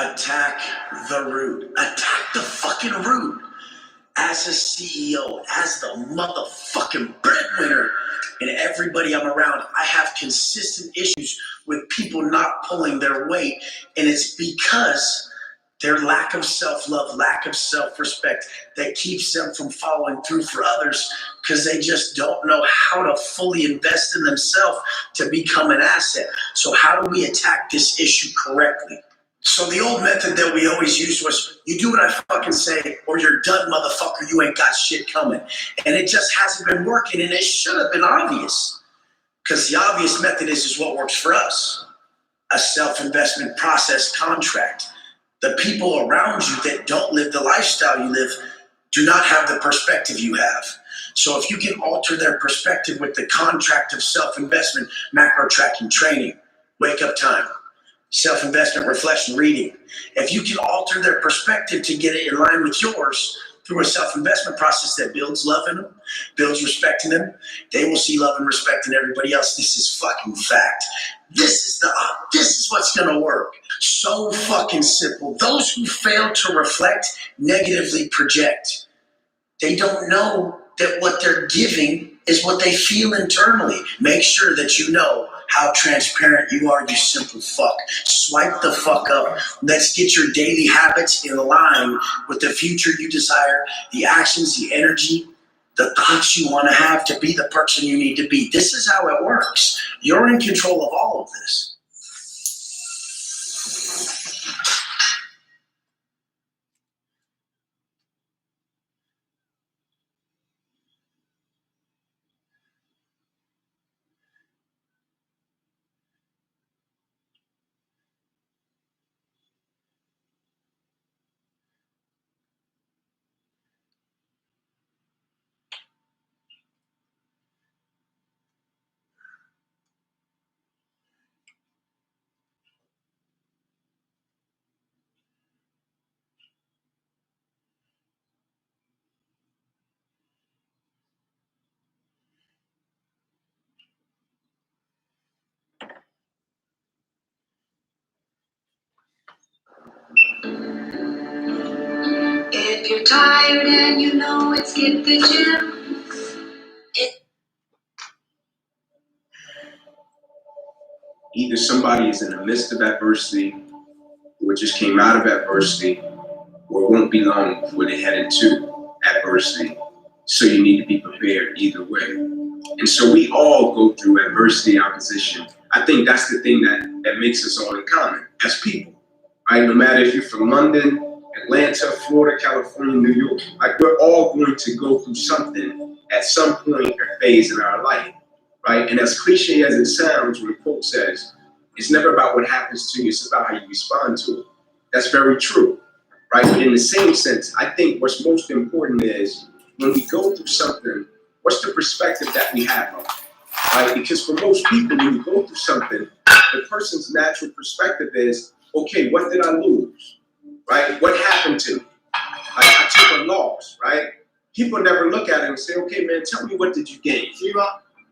Attack the root. Attack the fucking root. As a CEO, as the motherfucking breadwinner, and everybody I'm around, I have consistent issues with people not pulling their weight. And it's because their lack of self-love, lack of self-respect that keeps them from following through for others because they just don't know how to fully invest in themselves to become an asset. So how do we attack this issue correctly? So the old method that we always used was, you do what I fucking say or you're done, motherfucker, you ain't got shit coming. And it just hasn't been working, and it should have been obvious. Because the obvious method is what works for us. A self-investment process contract. The people around you that don't live the lifestyle you live do not have the perspective you have. So if you can alter their perspective with the contract of self-investment, macro tracking training, wake up time, self-investment, reflection, reading. If you can alter their perspective to get it in line with yours through a self-investment process that builds love in them, builds respect in them, they will see love and respect in everybody else. This is fucking fact. This is what's gonna work. So fucking simple. Those who fail to reflect negatively project. They don't know that what they're giving is what they feel internally. Make sure that you know how transparent you are, you simple fuck. Swipe the fuck up. Let's get your daily habits in line with the future you desire, the actions, the energy, the thoughts you want to have to be the person you need to be. This is how it works. You're in control of all of this. If you're tired and you know it's get the gym. Either somebody is in the midst of adversity, or just came out of adversity, or it won't be long before they head into adversity. So you need to be prepared either way. And so we all go through adversity, opposition. I think that's the thing that makes us all in common as people, right? No matter if you're from London, Atlanta, Florida, California, New York, like we're all going to go through something at some point or phase in our life, right? And as cliche as it sounds, when the quote says, it's never about what happens to you, it's about how you respond to it. That's very true, right? But in the same sense, I think what's most important is when we go through something, what's the perspective that we have on it, right? Because for most people, when you go through something, the person's natural perspective is, okay, what did I lose, right? What happened to me? I took a loss, right? People never look at it and say, okay, man, tell me, what did you gain?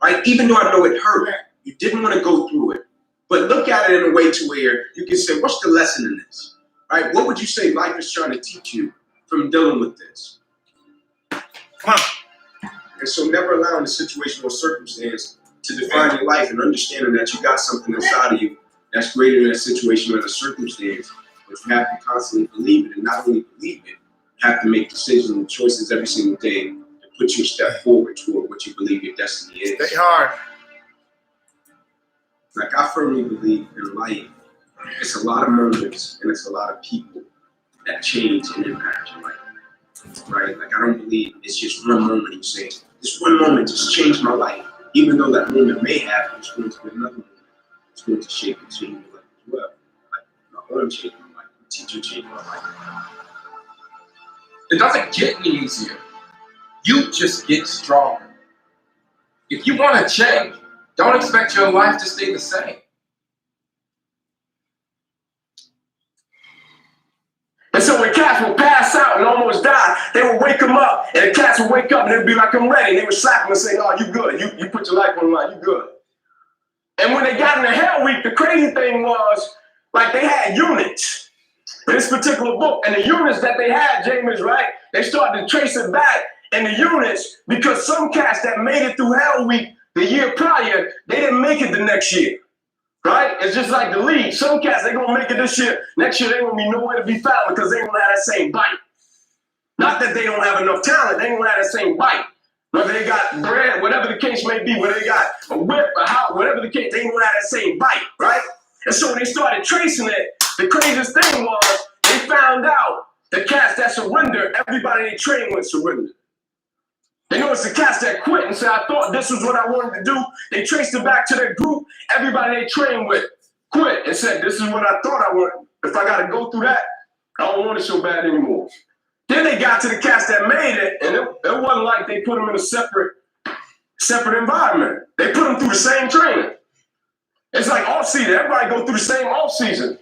Right? Even though I know it hurt, you didn't want to go through it, but look at it in a way to where you can say, what's the lesson in this, right? What would you say life is trying to teach you from dealing with this? Come on. And so never allowing the situation or circumstance to define your life, and understanding that you got something inside of you that's greater than a situation or a circumstance, but you have to constantly believe it, and not only believe it, you have to make decisions and choices every single day to put you a step forward toward what you believe your destiny is. Stay hard. Like, I firmly believe in life, it's a lot of moments and it's a lot of people that change and impact your life, right? Like, I don't believe it's just one moment you say, this one moment just changed my life. Even though that moment may have, it's going to be another moment. It's going to shape and change your life as well. Like, my own changed my life, my teacher changed my life. It doesn't get any easier. You just get stronger. If you want to change, don't expect your life to stay the same. And so when cats would pass out and almost die, they would wake them up, and the cats would wake up and they'd be like, I'm ready. And they would slap them and say, oh, you good. You put your life on the line, you good. And when they got in the hell week, the crazy thing was, like, they had units. But this particular book and the units that they had, James, right? They started to trace it back in the units because some cats that made it through Hell Week the year prior, they didn't make it the next year. Right? It's just like the league. Some cats, they're going to make it this year. Next year, they're going to be nowhere to be found because they don't have that same bite. Not that they don't have enough talent. They don't have that same bite. Whether they got bread, whatever the case may be, whether they got a whip, a house, whatever the case, they don't have that same bite, right? And so when they started tracing it, the craziest thing was they found out the cats that surrendered, everybody they trained with surrendered. They know it's the cats that quit and said, I thought this was what I wanted to do. They traced it back to their group. Everybody they trained with quit and said, this is what I thought I wanted. If I got to go through that, I don't want it so bad anymore. Then they got to the cats that made it, and it wasn't like they put them in a separate environment. They put them through the same training. It's like off-season. Everybody go through the same off-season.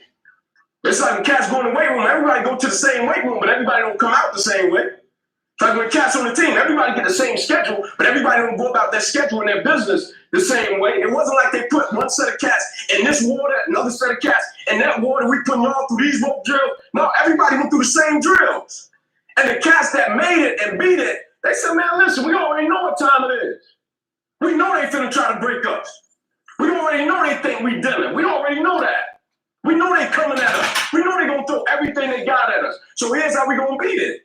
It's like when cats go in the weight room, everybody go to the same weight room, but everybody don't come out the same way. It's like when cats on the team, everybody get the same schedule, but everybody don't go about their schedule and their business the same way. It wasn't like they put one set of cats in this water, another set of cats in that water. We putting y'all through these rope drills. No, everybody went through the same drills. And the cats that made it and beat it, they said, man, listen, we already know what time it is. We know they finna try to break us. We already know they think we done it. We already know that. We know they coming at us. We know they gonna throw everything they got at us. So here's how we gonna beat it.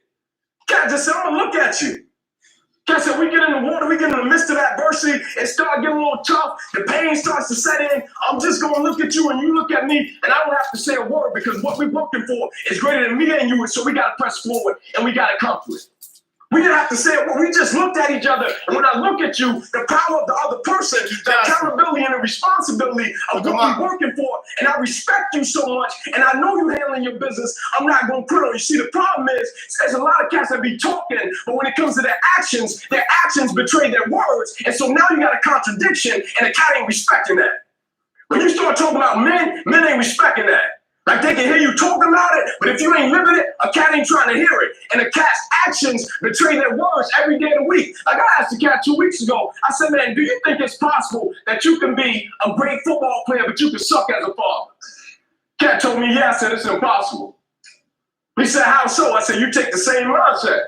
Cat just said, I'm gonna look at you. Cat said, we get in the water, we get in the midst of adversity, it start getting a little tough, the pain starts to set in. I'm just gonna look at you and you look at me, and I don't have to say a word because what we're working for is greater than me and you, so we gotta press forward and we gotta accomplish. We didn't have to say it, we just looked at each other, and when I look at you, the power of the other person, the accountability and the responsibility of what we're working for, and I respect you so much, and I know you're handling your business, I'm not gonna quit on you. See, the problem is, there's a lot of cats that be talking, but when it comes to their actions betray their words, and so now you got a contradiction, and the cat ain't respecting that. When you start talking about men ain't respecting that. Like they can hear you talking about it, but if you ain't living it, a cat ain't trying to hear it. And a cat's actions betray their words every day of the week. Like I asked the cat 2 weeks ago, I said, man, do you think it's possible that you can be a great football player, but you can suck as a father? Cat told me, yeah. I said, it's impossible. He said, how so? I said, you take the same mindset.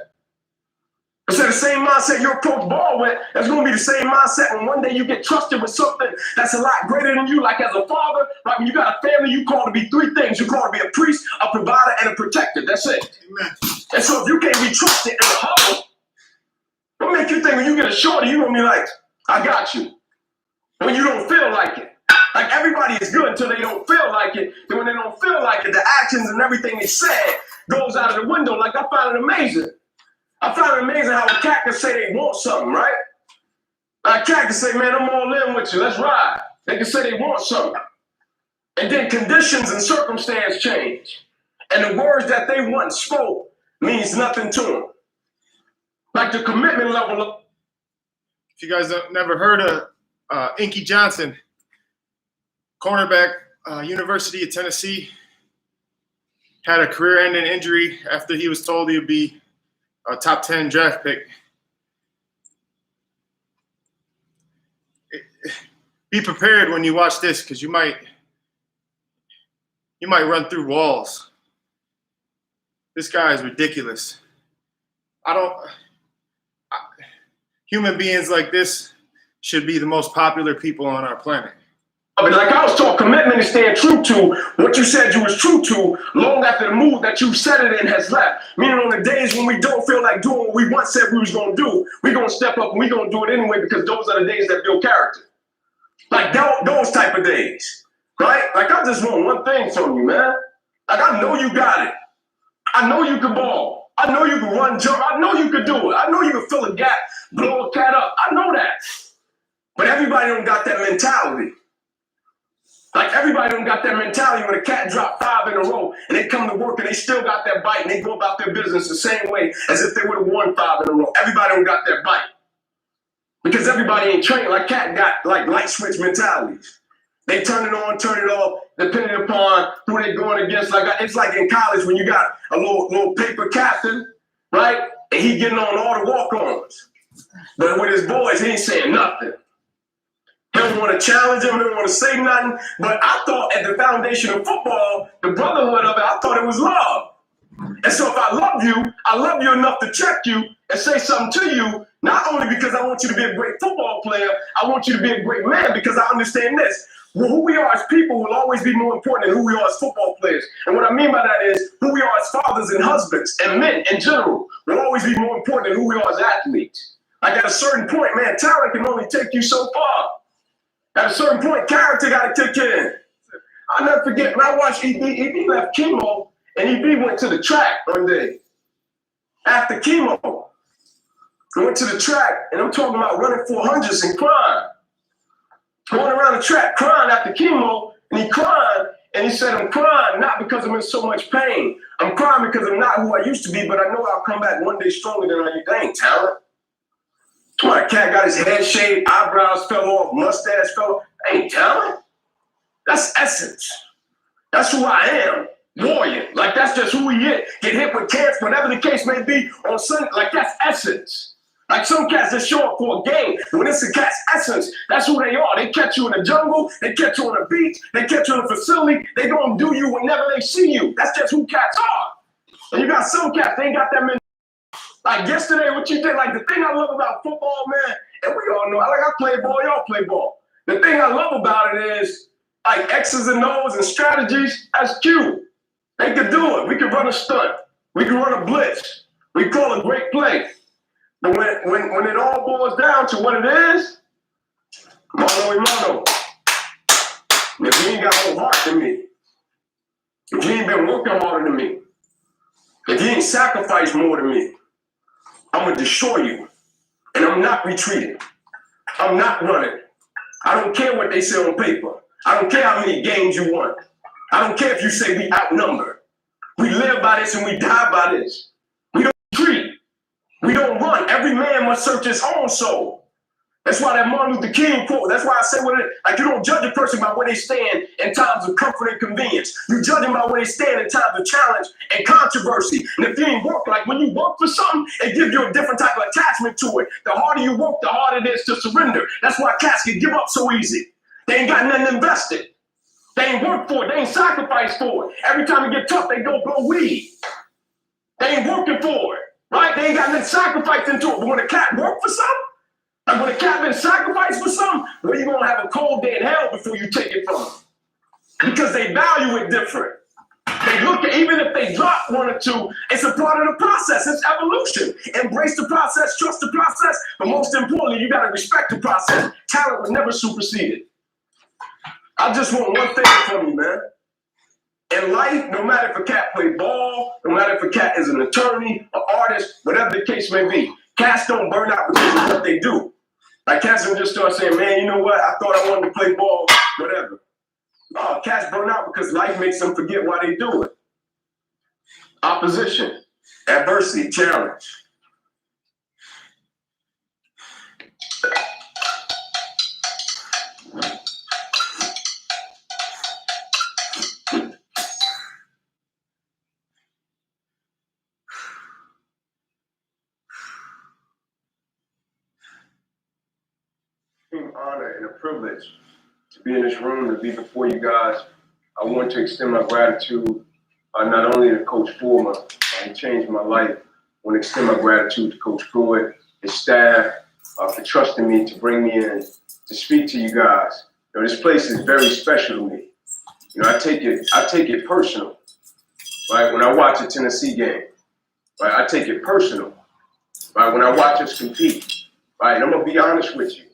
I said, the same mindset you approach ball with, that's going to be the same mindset when one day you get trusted with something that's a lot greater than you, like as a father, right? When you got a family, you called to be three things. You called to be a priest, a provider, and a protector. That's it. Amen. And so if you can't be trusted in the huddle, what make you think when you get a shorty, you're going to be like, I got you. When you don't feel like it. Like everybody is good until they don't feel like it. Then when they don't feel like it, the actions and everything they said goes out of the window. Like I find it amazing. I find it amazing how a cat can say they want something, right? A cat can say, man, I'm all in with you. Let's ride. They can say they want something. And then conditions and circumstance change. And the words that they once spoke means nothing to them. Like the commitment level of... If you guys never heard of Inky Johnson, cornerback, University of Tennessee, had a career-ending injury after he was told he would be a top 10 draft pick. Be prepared when you watch this, because you might run through walls. This guy is ridiculous. Human beings like this should be the most popular people on our planet. But like I was taught, commitment is staying true to what you said you was true to long after the mood that you set it in has left. Meaning on the days when we don't feel like doing what we once said we was going to do, we're going to step up and we're going to do it anyway because those are the days that build character. Like those type of days, right? Like I just want one thing from you, man. Like I know you got it. I know you can ball. I know you can run, jump. I know you can do it. I know you can fill a gap, blow a cat up. I know that. But everybody don't got that mentality. Like everybody don't got that mentality when a cat drop 5 in a row and they come to work and they still got that bite and they go about their business the same way as if they would have won 5 in a row. Everybody don't got that bite. Because everybody ain't trained. Like cat got like light switch mentalities. They turn it on, turn it off, depending upon who they're going against. Like it's like in college when you got a little paper captain, right? And he getting on all the walk-ons. But with his boys, he ain't saying nothing. He don't want to challenge him, he don't want to say nothing. But I thought at the foundation of football, the brotherhood of it, I thought it was love. And so if I love you enough to check you and say something to you, not only because I want you to be a great football player, I want you to be a great man because I understand this. Well, who we are as people will always be more important than who we are as football players. And what I mean by that is who we are as fathers and husbands and men in general will always be more important than who we are as athletes. Like at a certain point, man, talent can only take you so far. At a certain point, character got to kick in. I'll never forget when I watched EB left chemo and EB went to the track one day. After chemo, I went to the track and I'm talking about running 400s and crying. Going around the track crying after chemo, and he cried, and he said, I'm crying not because I'm in so much pain. I'm crying because I'm not who I used to be, but I know I'll come back one day stronger than I used. That ain't talent. My cat got his head shaved, eyebrows fell off, mustache fell off. That ain't talent. That's essence. That's who I am. Warrior. Like that's just who he is. Get hit with cancer, whatever the case may be on Sunday. Like that's essence. Like some cats that show up for a game. When it's a cat's essence, that's who they are. They catch you in the jungle, they catch you on the beach, they catch you in a facility, they gonna do you whenever they see you. That's just who cats are. And you got some cats, they ain't got that many. Like yesterday, what you did, like the thing I love about football, man, and we all know, like I play ball, y'all play ball. The thing I love about it is like X's and O's and strategies, that's cute. They could do it. We could run a stunt. We could run a blitz. We call a great play. But when it all boils down to what it is, mano a mano. If you ain't got more heart than me, if you ain't been working harder than me, if you ain't sacrificed more than me, I'm gonna destroy you. And I'm not retreating. I'm not running. I don't care what they say on paper. I don't care how many games you won. I don't care if you say we outnumber. We live by this and we die by this. We don't retreat. We don't run. Every man must search his own soul. That's why that Martin Luther King quote, that's why I say like you don't judge a person by where they stand in times of comfort and convenience. You judge them by where they stand in times of challenge and controversy. And if you ain't work, like when you work for something, it gives you a different type of attachment to it. The harder you work, the harder it is to surrender. That's why cats can give up so easy. They ain't got nothing invested. They ain't worked for it. They ain't sacrificed for it. Every time it get tough, they go blow weed. They ain't working for it. Right? They ain't got nothing sacrificed into it. But when a cat work for something, like when a cat been sacrificed for something, well, you're gonna have a cold day in hell before you take it from them. Because they value it different. They look at, even if they drop one or two, it's a part of the process. It's evolution. Embrace the process, trust the process, but most importantly, you gotta respect the process. Talent was never superseded. I just want one thing from you, man. In life, no matter if a cat play ball, no matter if a cat is an attorney, an artist, whatever the case may be, cats don't burn out because of what they do. Like cats don't just start saying, man, you know what? I thought I wanted to play ball, whatever. No, cats burn out because life makes them forget why they do it. Opposition, adversity, challenge. An honor and a privilege to be in this room, to be before you guys. I want to extend my gratitude not only to Coach Foreman, he changed my life. I want to extend my gratitude to Coach Pruitt, his staff, for trusting me to bring me in to speak to you guys. You know, this place is very special to me. You know, I take it personal. Right? When I watch a Tennessee game, right, I take it personal. Right? When I watch us compete, right, and I'm gonna be honest with you.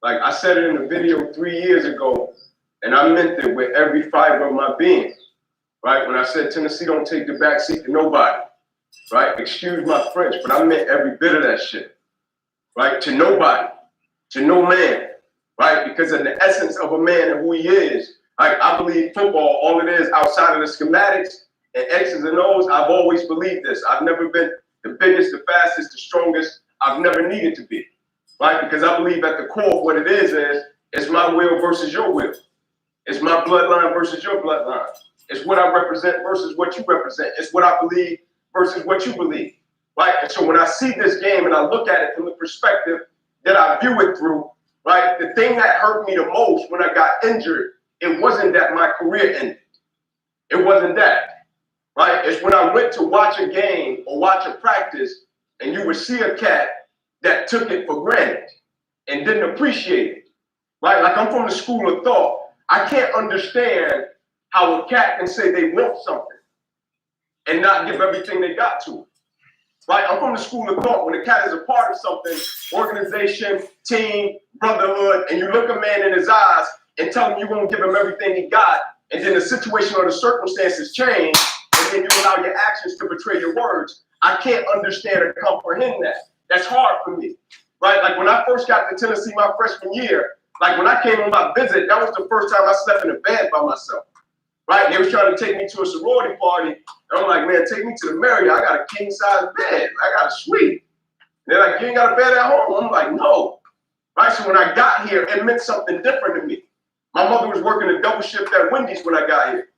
Like I said it in a video 3 years ago, and I meant it with every fiber of my being, right? When I said Tennessee don't take the back seat to nobody, right? Excuse my French, but I meant every bit of that shit, right? To nobody, to no man, right? Because of the essence of a man and who he is, like I believe football, all it is outside of the schematics and X's and O's, I've always believed this. I've never been the biggest, the fastest, the strongest. I've never needed to be. Right? Because I believe at the core of what it is it's my will versus your will. It's my bloodline versus your bloodline. It's what I represent versus what you represent. It's what I believe versus what you believe. Right? And so when I see this game and I look at it from the perspective that I view it through, right? The thing that hurt me the most when I got injured, it wasn't that my career ended. It wasn't that, right? It's when I went to watch a game or watch a practice and you would see a cat that took it for granted and didn't appreciate it, right? Like, I'm from the school of thought. I can't understand how a cat can say they want something and not give everything they got to it. Right? I'm from the school of thought. When a cat is a part of something, organization, team, brotherhood, and you look a man in his eyes and tell him you're going to give him everything he got, and then the situation or the circumstances change, and then you allow your actions to betray your words, I can't understand or comprehend that. That's hard for me. Right? Like, when I first got to Tennessee my freshman year, like, when I came on my visit, that was the first time I slept in a bed by myself. Right? They was trying to take me to a sorority party. And I'm like, man, take me to the Marriott. I got a king-size bed. I got a suite. And they're like, you ain't got a bed at home? I'm like, no. Right? So when I got here, it meant something different to me. My mother was working a double shift at Wendy's when I got here.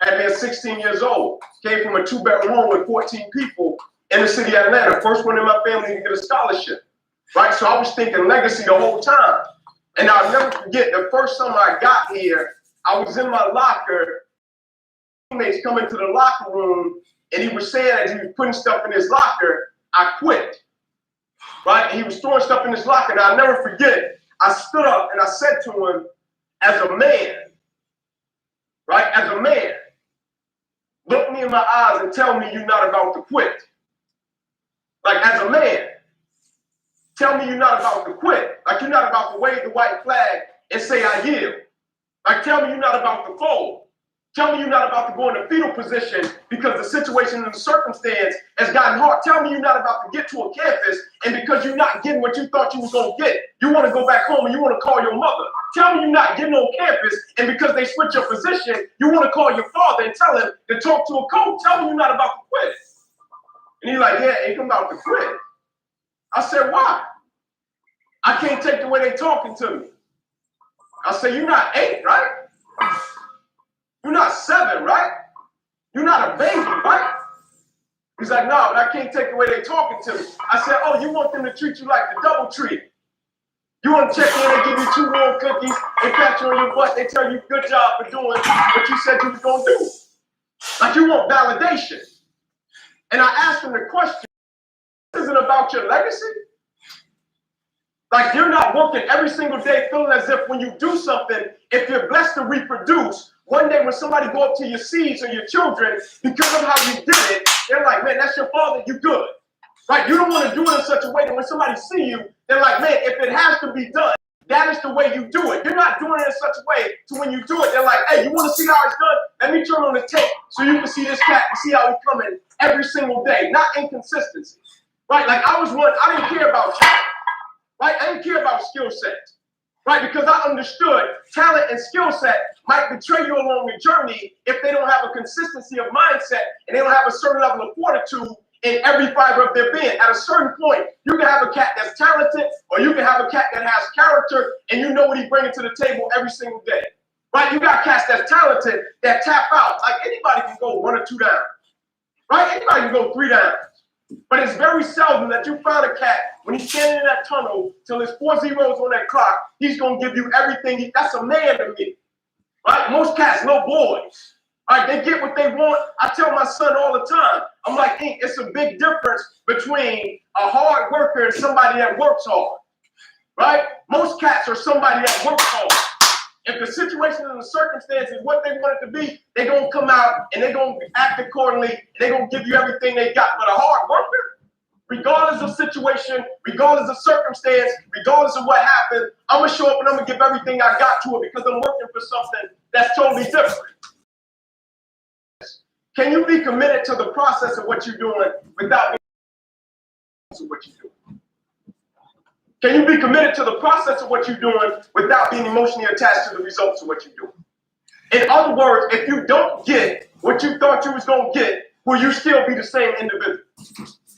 Had me at 16 years old. Came from a 2-bedroom home with 14 people in the city of Atlanta. First one in my family to get a scholarship. Right? So I was thinking legacy the whole time. And I'll never forget, the first summer I got here, I was in my locker. Teammates come into the locker room, and he was saying as he was putting stuff in his locker, I quit. Right? And he was throwing stuff in his locker, and I'll never forget. I stood up and I said to him, as a man, right? As a man, look me in my eyes and tell me you're not about to quit. Like, as a man, tell me you're not about to quit. Like, you're not about to wave the white flag and say I yield. Like, tell me you're not about to fold. Tell me you're not about to go in a fetal position because the situation and the circumstance has gotten hard. Tell me you're not about to get to a campus, and because you're not getting what you thought you was going to get, you want to go back home and you want to call your mother. Tell me you're not getting on campus, and because they switch your position, you want to call your father and tell him to talk to a coach. Tell me you're not about to quit. And he's like, yeah, ain't about to quit. I said, why? I can't take the way they talking to me. I said, you're not 8, right? You're not 7, right? You're not a baby, right? He's like, no, but I can't take the way they're talking to me. I said, oh, you want them to treat you like the double treat. You want to check in and give you 2 warm cookies and pat you on your butt. They tell you good job for doing what you said you was going to do. Like, you want validation. And I asked him the question, this isn't about your legacy? Like, you're not working every single day feeling as if when you do something, if you're blessed to reproduce, one day when somebody go up to your seeds or your children, because of how you did it, they're like, man, that's your father, you good. Right? You don't want to do it in such a way that when somebody see you, they're like, man, if it has to be done, that is the way you do it. You're not doing it in such a way to when you do it, they're like, hey, you want to see how it's done? Let me turn on the tape so you can see this cat and see how he's coming every single day. Not inconsistency. Right? Like, I was one, I didn't care about talent. Right? I didn't care about skill sets. Right? Because I understood talent and skill set might betray you along the journey if they don't have a consistency of mindset and they don't have a certain level of fortitude in every fiber of their being. At a certain point, you can have a cat that's talented, or you can have a cat that has character, and you know what he's bringing to the table every single day. Right? You got cats that's talented that tap out. Like, anybody can go 1 or 2 down. Right? Anybody can go 3 down. But it's very seldom that you find a cat, when he's standing in that tunnel, till there's 4 zeros on that clock, he's going to give you everything. That's a man to me. Right? Most cats, little boys. Right? They get what they want. I tell my son all the time, I'm like, hey, it's a big difference between a hard worker and somebody that works hard. Right? Most cats are somebody that works hard. If the situation and the circumstances what they want it to be, they're going to come out and they're going to act accordingly. They're going to give you everything they got. But a hard worker, regardless of situation, regardless of circumstance, regardless of what happened, I'm going to show up and I'm going to give everything I got to it because I'm working for something that's totally different. Can you be committed to the process of what you're doing without being to what you're doing? Can you be committed to the process of what you're doing without being emotionally attached to the results of what you're doing? In other words, if you don't get what you thought you was going to get, will you still be the same individual?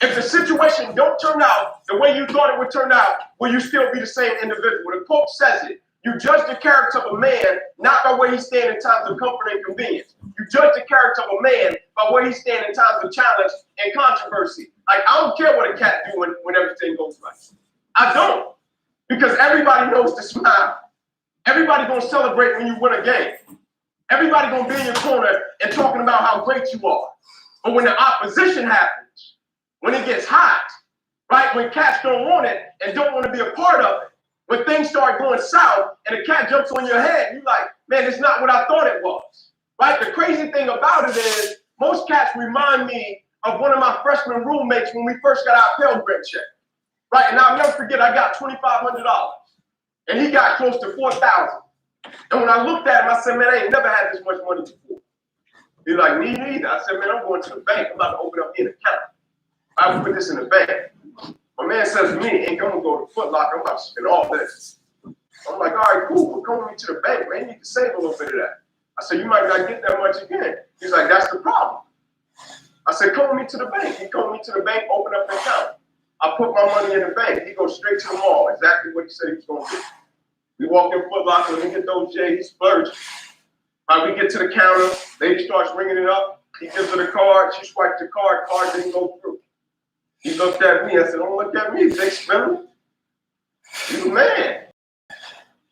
If the situation don't turn out the way you thought it would turn out, will you still be the same individual? The quote says it. You judge the character of a man not by where he stands in times of comfort and convenience. You judge the character of a man by where he stands in times of challenge and controversy. Like, I don't care what a cat do when everything goes right. I don't. Because everybody knows to smile. Everybody gonna celebrate when you win a game. Everybody gonna be in your corner and talking about how great you are. But when the opposition happens, when it gets hot, right, when cats don't want it and don't want to be a part of it, when things start going south and a cat jumps on your head, you're like, man, it's not what I thought it was. Right? The crazy thing about it is most cats remind me of one of my freshman roommates when we first got our Pell Grant check. Right? And I'll never forget, I got $2,500 and he got close to $4,000. And when I looked at him, I said, man, I ain't never had this much money before. He's like, me neither. I said, man, I'm going to the bank. I'm about to open up an account. I will put this in the bank. My man says to me, I'm going to go to Foot Locker. I'm about to spend all this. I'm like, all right, cool. Well, come with me to the bank, man. You need to save a little bit of that. I said, you might not get that much again. He's like, that's the problem. I said, come with me to the bank. He come with me to the bank, open up an account. I put my money in the bank. He goes straight to the mall. Exactly what he said he was going to do. We walk in Foot Locker, we get those J's, he splurges. We get to the counter, lady starts ringing it up. He gives her the card, she swiped the card didn't go through. He looked at me, I said, don't look at me, Jay Spiller. You the man.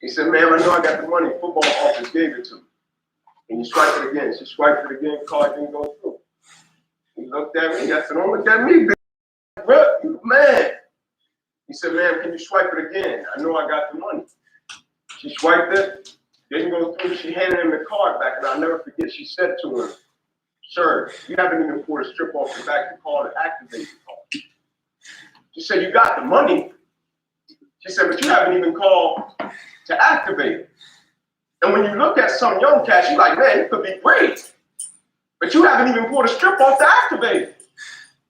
He said, ma'am, I know I got the money, football office gave it to me. And you swipe it again. She swiped it again, card didn't go through. He looked at me, I said, don't look at me, big bro, you the man. He said, ma'am, can you swipe it again? I know I got the money. She swiped it, didn't go through. She handed him the card back, and I'll never forget. She said to him, sir, you haven't even pulled a strip off the back to call to activate the card. She said, you got the money. She said, but you haven't even called to activate it. And when you look at some young cats, you're like, man, you could be great. But you haven't even pulled a strip off to activate it.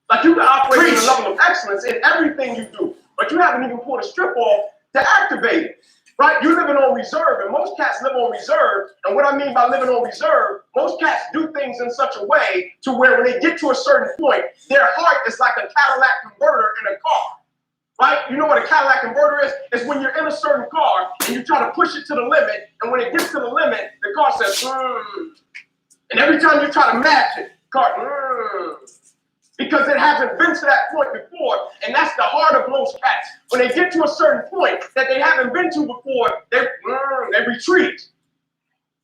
Like you can operate at a level of excellence in everything you do, but you haven't even pulled a strip off to activate it. Right? You're living on reserve, and most cats live on reserve. And what I mean by living on reserve, most cats do things in such a way to where when they get to a certain point, their heart is like a Cadillac converter in a car. Right? You know what a Cadillac converter is? It's when you're in a certain car and you try to push it to the limit, and when it gets to the limit, the car says, And every time you try to match it, the car, because it hasn't been to that point before, and that's the heart of most cats. When they get to a certain point that they haven't been to before, they retreat.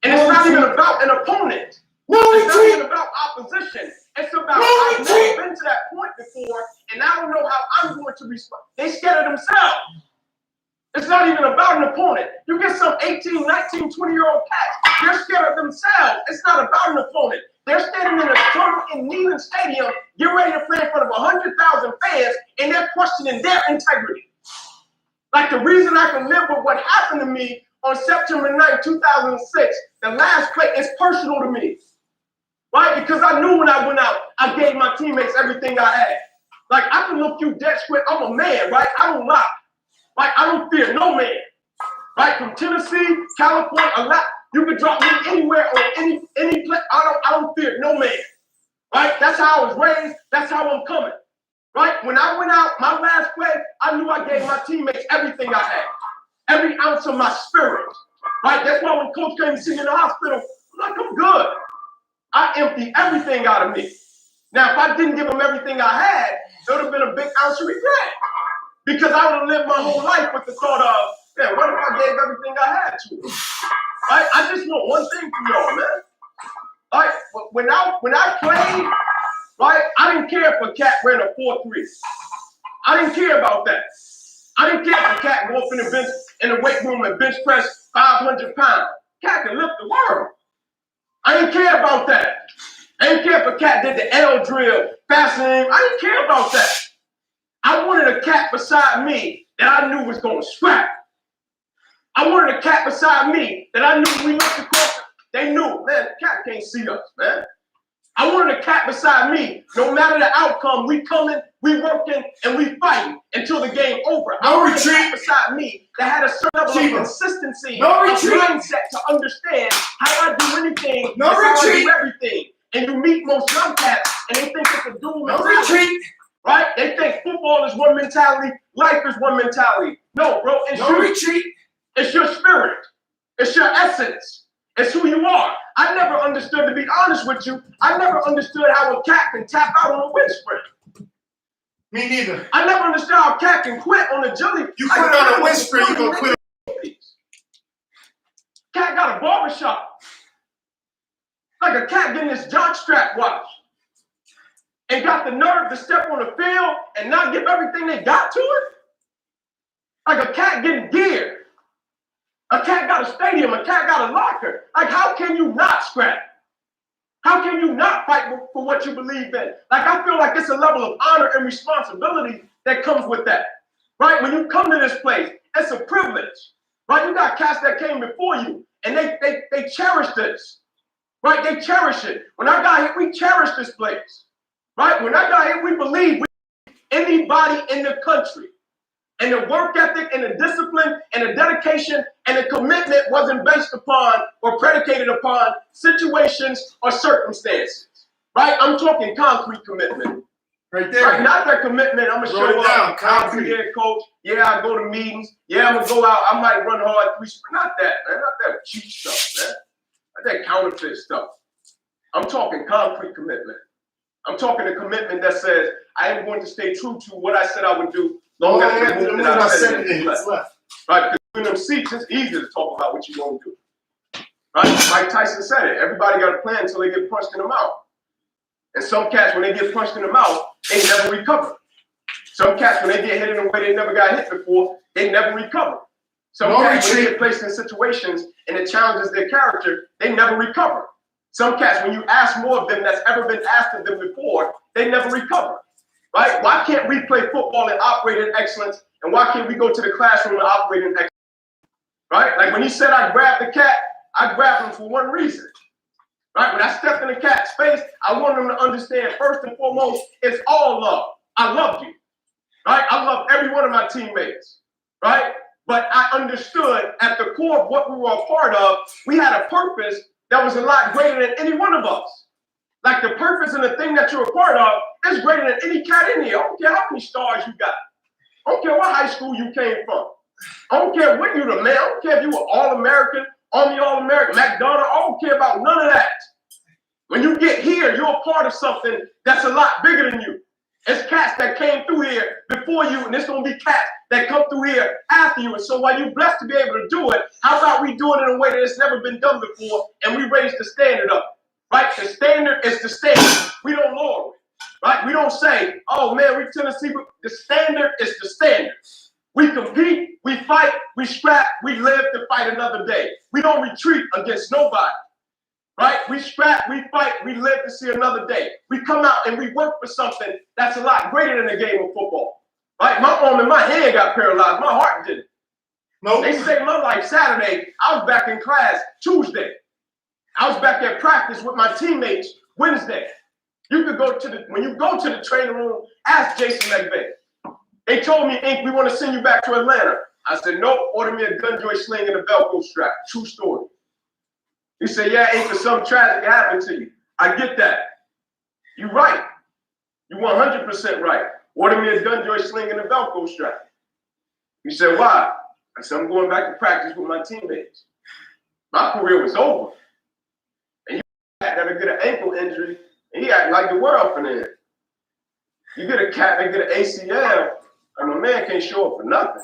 And it's not even about an opponent. It's not even about opposition. It's about, I've never been to that point before, and I don't know how I'm going to respond. They scared of themselves. It's not even about an opponent. You get some 18, 19, 20-year-old cats, they're scared of themselves. It's not about an opponent. They're standing in a tournament in Neyland Stadium, getting ready to play in front of 100,000 fans, and they're questioning their integrity. Like the reason I can live with what happened to me on September 9, 2006, the last play, is personal to me. Right? Because I knew when I went out, I gave my teammates everything I had. Like I can look you dead square. I'm a man, right? I don't lie. Like I don't fear no man. Right? From Tennessee, California, a lot. You can drop me anywhere on any place. I don't fear no man. Right? That's how I was raised. That's how I'm coming. Right? When I went out, my last play, I knew I gave my teammates everything I had. Every ounce of my spirit. Right? That's why when coach came to see me in the hospital, I'm like, I'm good. I emptied everything out of me. Now, if I didn't give him everything I had, there would have been a big ounce of regret. Because I would have lived my whole life with the thought of, man, what if I gave everything I had to him? Right? I just want one thing from y'all, man. Like, when I played, right, I didn't care if a cat ran a 4.3. I didn't care about that. I didn't care if a cat go up in the weight room and bench press 500 pounds. Cat can lift the world. I didn't care about that. I didn't care if a cat did the L drill, fascinating. I didn't care about that. I wanted a cat beside me that I knew was going to scrap. I wanted a cat beside me that I knew when we looked across, they knew, man, the cat can't see us, man. I wanted a cat beside me. No matter the outcome, we coming, we working, and we fighting until the game over. I wanted a cat beside me that had a certain level of consistency, of mindset to understand how I do anything, how I do everything. And you meet most young cats, and they think it's a dual mentality. Right? They think football is one mentality, life is one mentality. No, bro, it's your spirit. It's your essence. It's who you are. I never understood, to be honest with you, I never understood how a cat can tap out on a wind sprint. Me neither. I never understood how a cat can quit on a jelly. You quit on a whisper, you gonna quit. Cat got a barbershop. Like a cat getting his jockstrap watch. And got the nerve to step on the field and not give everything they got to it. Like a cat getting gear. A cat got a stadium, a cat got a locker. Like, how can you not scrap? How can you not fight for what you believe in? Like, I feel like it's a level of honor and responsibility that comes with that, right? When you come to this place, it's a privilege, right? You got cats that came before you, and they cherish this, right? They cherish it. When I got here, we cherish this place, right? When I got here, we believe anybody in the country. And the work ethic and the discipline and the dedication and the commitment wasn't based upon or predicated upon situations or circumstances, right? I'm talking concrete commitment. Right there. Right? Not that commitment, I'm going to show up, I'll be there, coach. Yeah, I go to meetings. Yeah, I'm going to go out. I might run hard. Not that, man. Not that cheap stuff, man. Not that counterfeit stuff. I'm talking concrete commitment. I'm talking a commitment that says, I am going to stay true to what I said I would do. Long as the move that I said it left. Right? Because in them seats, it's easy to talk about what you're going to do. Right? Mike Tyson said it. Everybody got a plan until they get punched in the mouth. And some cats, when they get punched in the mouth, they never recover. Some cats, when they get hit in a way they never got hit before, they never recover. Some cats, when they get placed in situations and it challenges their character, they never recover. Some cats, when you ask more of them that's ever been asked of them before, they never recover. Right? Why can't we play football and operate in excellence? And why can't we go to the classroom and operate in excellence? Right? Like when he said I grabbed the cat, I grabbed him for one reason. Right? When I stepped in the cat's face, I want him to understand first and foremost, it's all love. I love you. Right? I love every one of my teammates. Right? But I understood at the core of what we were a part of, we had a purpose that was a lot greater than any one of us. Like the purpose and the thing that you're a part of is greater than any cat in here. I don't care how many stars you got. I don't care what high school you came from. I don't care what you the man. I don't care if you were All-American, Army All-American, McDonald. I don't care about none of that. When you get here, you're a part of something that's a lot bigger than you. It's cats that came through here before you, and it's going to be cats that come through here after you. And so while you're blessed to be able to do it, how about we do it in a way that it's never been done before, and we raise the standard up. Right? The standard is the standard. We don't lower it. Right? We don't say, oh man, we Tennessee. The standard is the standard. We compete, we fight, we scrap, we live to fight another day. We don't retreat against nobody. Right? We scrap, we fight, we live to see another day. We come out and we work for something that's a lot greater than the game of football. Right? My arm and my hand got paralyzed. My heart didn't. Nope. They saved my life Saturday. I was back in class Tuesday. I was back at practice with my teammates Wednesday. You could go to when you go to the training room, ask Jason McVay. They told me, Ink, we want to send you back to Atlanta. I said, nope, order me a gun joy sling and a Velcro strap. True story. He said, yeah, Ink, if something tragic happened to you. I get that. You're right. You're 100% right. Order me a gun joy sling and a Velcro strap. He said, why? I said, I'm going back to practice with my teammates. My career was over. That'll get an ankle injury, and he act like the world for them. You get a cat that get an ACL, and my man can't show up for nothing.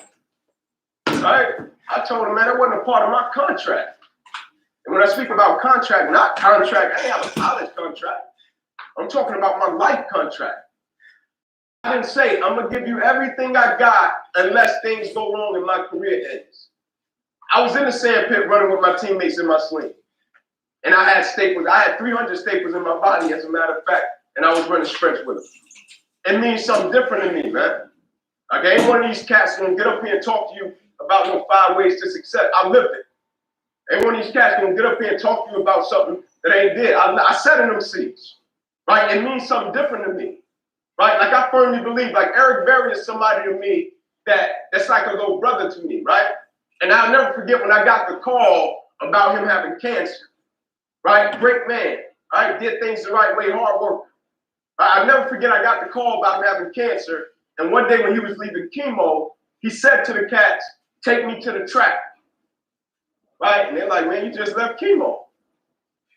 Right? I told him, man, that wasn't a part of my contract. And when I speak about contract, not contract, I ain't have a college contract. I'm talking about my life contract. I didn't say, I'm going to give you everything I got unless things go wrong and my career ends. I was in the sand pit running with my teammates in my sling. And I had staples. I had 300 staples in my body, as a matter of fact, and I was running sprints with them. It means something different to me, man. Like, ain't one of these cats gonna get up here and talk to you about no 5 ways to success. I lived it. Ain't one of these cats gonna get up here and talk to you about something that I ain't did. I sat in them seats, right? It means something different to me, right? Like, I firmly believe, like, Eric Berry is somebody to me that's like a little brother to me, right? And I'll never forget when I got the call about him having cancer. Right? Great man. Right? Did things the right way, hard work. I'll never forget I got the call about him having cancer. And one day when he was leaving chemo, he said to the cats, take me to the track. Right? And they're like, man, you just left chemo.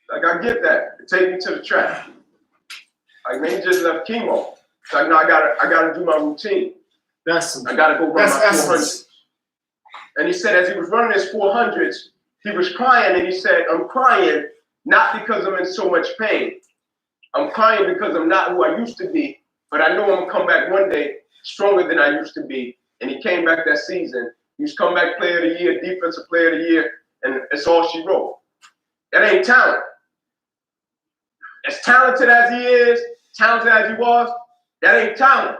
Like, I get that. Take me to the track. Like, man, you just left chemo. So now I gotta do my routine. I gotta go run my 400s. And he said as he was running his 400s, he was crying, and he said, I'm crying not because I'm in so much pain. I'm crying because I'm not who I used to be, but I know I'm gonna come back one day stronger than I used to be. And he came back that season. He was comeback player of the year, defensive player of the year, and it's all she wrote. That ain't talent. As talented as he is, talented as he was, that ain't talent.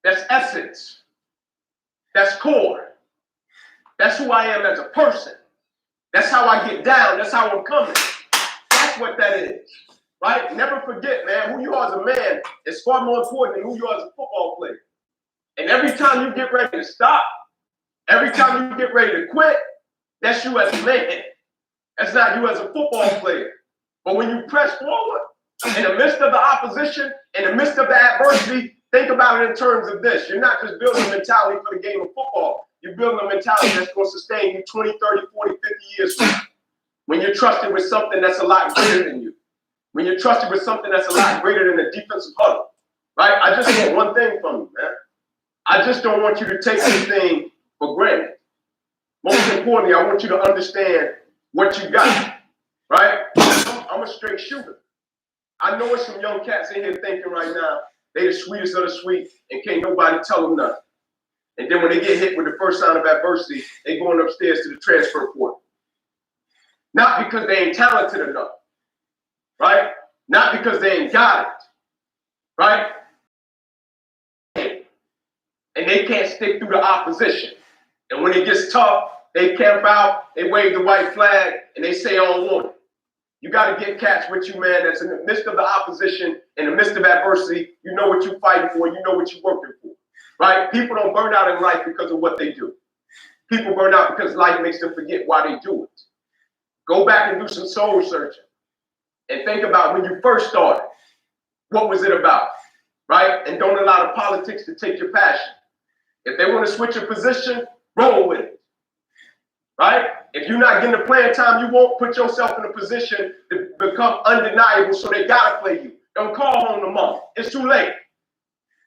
That's essence. That's core. That's who I am as a person. That's how I get down. That's how I'm coming. That's what that is. Right? Never forget, man, who you are as a man is far more important than who you are as a football player. And every time you get ready to stop, every time you get ready to quit, that's you as a man. That's not you as a football player. But when you press forward, in the midst of the opposition, in the midst of the adversity, think about it in terms of this. You're not just building a mentality for the game of football. You're building a mentality that's going to sustain you 20, 30, 40, 50 years from now. When you're trusted with something that's a lot greater than you. When you're trusted with something that's a lot greater than a defensive huddle. Right? I just want one thing from you, man. I just don't want you to take this thing for granted. Most importantly, I want you to understand what you got. Right? I'm a straight shooter. I know there's some young cats in here thinking right now, they the sweetest of the sweet and can't nobody tell them nothing. And then when they get hit with the first sign of adversity, they going upstairs to the transfer portal. Not because they ain't talented enough, right? Not because they ain't got it, right? And they can't stick through the opposition. And when it gets tough, they camp out, they wave the white flag, and they say on one. You got to get cats with you, man, that's in the midst of the opposition, in the midst of adversity. You know what you're fighting for, you know what you're working for, right? People don't burn out in life because of what they do. People burn out because life makes them forget why they do it. Go back and do some soul searching and think about when you first started. What was it about, right? And don't allow the politics to take your passion. If they want to switch your position, roll with it, right? If you're not getting the playing time you want, put yourself in a position to become undeniable so they got to play you. Don't call home the mom. It's too late.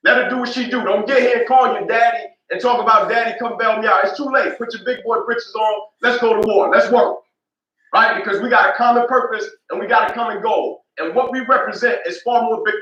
Let her do what she do. Don't get here and call your daddy and talk about daddy, come bail me out. It's too late. Put your big boy britches on. Let's go to war. Let's work. Right? Because we got a common purpose and we got a common goal. And what we represent is far more big.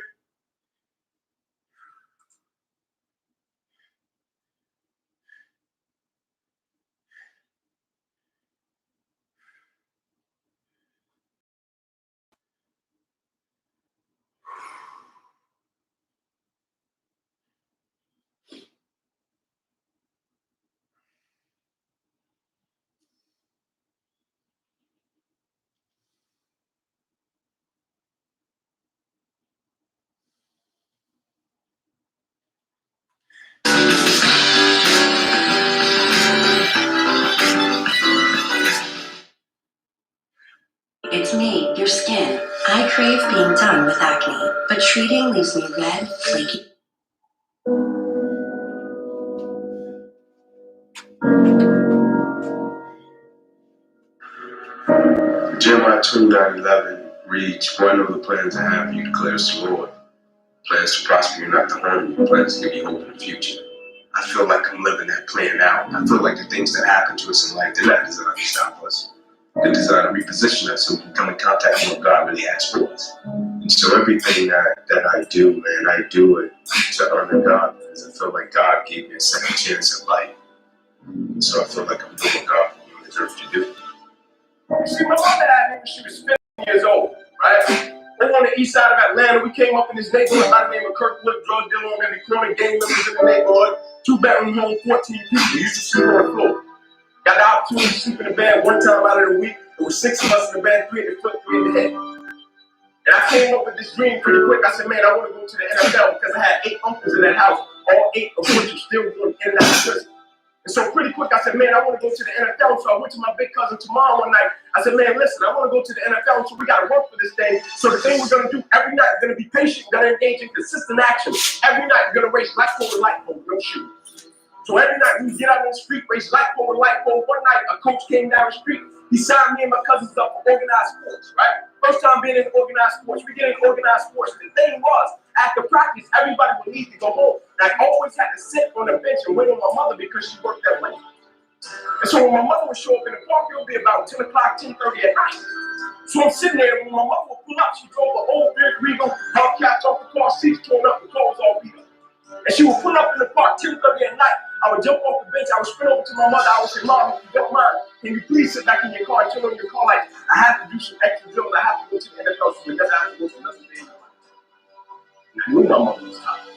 It's me, your skin. I crave being done with acne, but treating leaves me red, flaky. Jeremiah 29:11 reads, "For I know the plans I have for you, declares the Lord. Plans to prosper you, not to harm you. Plans to give you hope in the future." I feel like I'm living that plan out. I feel like the things that happen to us in life, they're not designed to stop us. They're designed to reposition us so we can come in contact with what God really has for us. And so everything that I do, man, I do it to honor God because I feel like God gave me a second chance at life. And so I feel like I'm doing what God put me on this earth to do. You see, my mother had me when she was 15 years old, right? We're on the east side of Atlanta. We came up in this neighborhood by the name of Kirkwood, drug dealer on every corner, gang members in the neighborhood, 2-bedroom home, 14 people. We used to sleep on the floor. Got the opportunity to sleep in the bed one time out of the week. There was 6 of us in the bed, 3 in the foot, 3 in the head. And I came up with this dream pretty quick. I said, man, I want to go to the NFL because I had 8 uncles in that house, all 8 of which are still going in and out of prison. And so pretty quick, I said, man, I want to go to the NFL. So I went to my big cousin tomorrow one night. I said, man, listen, I want to go to the NFL. So we got to work for this thing. So the thing we're going to do every night, we're going to be patient, we're going to engage in consistent action. Every night, we're going to race light pole to light pole, no shoes. So every night we get out on the street, race light pole to light pole. One night, a coach came down the street. He signed me and my cousins up for organized sports, right? First time being in organized sports, we get in organized sports. The thing was, after practice, everybody would leave to go home. And I always had to sit on the bench and wait on my mother because she worked that late. And so when my mother would show up in the park, it would be about 10 o'clock, 10:30 at night. So I'm sitting there, and when my mother would pull up, she drove an old big Regal, hubcaps off the car, seats torn up, the car was all beat up. And she would pull up in the park 10:30 at night. I would jump off the bench, I would sprint over to my mother, I would say, Mom, if you don't mind, can you please sit back in your car and turn on your car lights? I have to do some extra drills, I have to go to the NFL, so it doesn't have to go to another day. And I knew my mother was tired.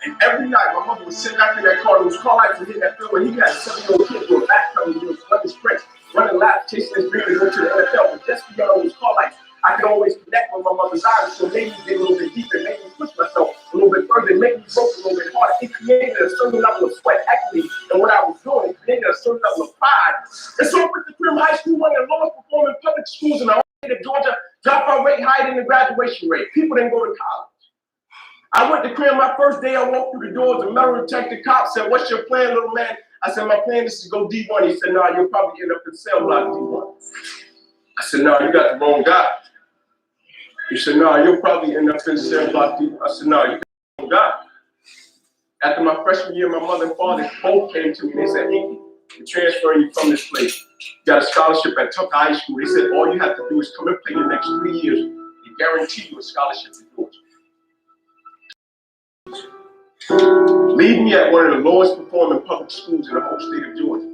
And every night, my mother would sit back in that car, those car lights would hit that field, and he had a 7-year-old kid doing backpedaling, doing running sprints, running laps, chasing his dream to go to the NFL. But just beyond those car lights, I could always connect with my mother's eyes, so maybe get a little bit deeper, make me push myself a little bit further, make me grow a little bit harder. It created a certain level of sweat equity in what I was doing. It created a certain level of pride. And so I went to Prim High School, one of the lowest performing public schools in the whole state of Georgia, dropout rate higher than the graduation rate. People didn't go to college. I went to Crim my first day. I walked through the doors. The metal detector cop said, "What's your plan, little man?" I said, "My plan is to go D1." He said, "No, you'll probably end up in cell block D1." I said, "No, you got the wrong guy." He said, "No, you'll probably end up in cell block D1." I said, "No, you got the wrong guy." After my freshman year, my mother and father both came to me. They said, "Inky, we're transferring you from this place. You got a scholarship at Tucker High School." They said, "All you have to do is come and play the next 3 years. They guarantee you a scholarship to Georgia." Leave me at one of the lowest performing public schools in the whole state of Georgia.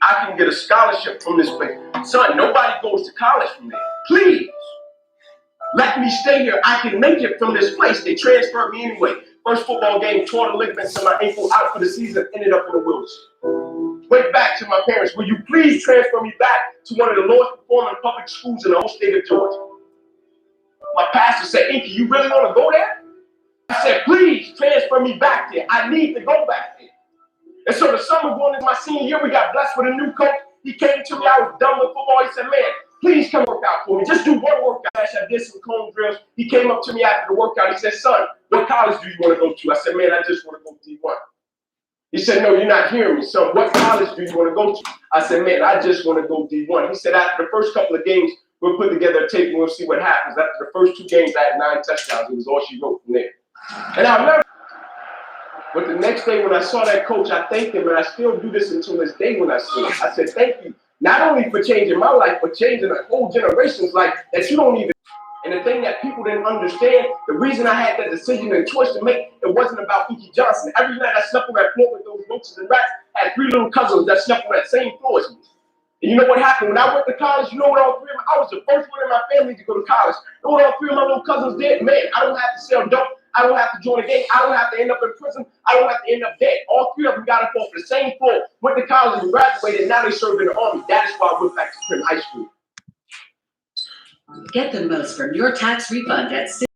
I can get a scholarship from this place. Son, nobody goes to college from there. Please, let me stay here. I can make it from this place. They transferred me anyway. First football game, tore the ligaments in my ankle, out for the season, ended up in a wheelchair. Went back to my parents. "Will you please transfer me back to one of the lowest performing public schools in the whole state of Georgia?" My pastor said, "Inky, you really want to go there?" I said, "Please transfer me back there. I need to go back there." And so the summer going into my senior year, we got blessed with a new coach. He came to me, I was done with football. He said, "Man, please come work out for me. Just do one workout." I did some cone drills. He came up to me after the workout. He said, "Son, what college do you want to go to?" I said, "Man, I just want to go D1. He said, "No, you're not hearing me, son. What college do you want to go to?" I said, "Man, I just want to go D1. He said, "After the first couple of games, we'll put together a tape and we'll see what happens." After the first 2 games, I had 9 touchdowns. It was all she wrote from there. And I'll never. But the next day when I saw that coach, I thanked him, and I still do this until this day when I see him. I said, "Thank you, not only for changing my life, but changing a whole generation's life that you don't even." And the thing that people didn't understand, the reason I had that decision and choice to make, it wasn't about Inky Johnson. Every night I slept on that floor with those roaches and rats. I had 3 little cousins that slept on that same floor as me. And you know what happened? When I went to college, you know what all 3 of them, I was the first one in my family to go to college. You know what all 3 of my little cousins did? Man, I don't have to sell dope. I don't have to join a gang. I don't have to end up in prison. I don't have to end up dead. All 3 of them got up off the same floor, went to college and graduated, and now they serve in the Army. That is why I went back to Prim High School. Get the most from your tax refund at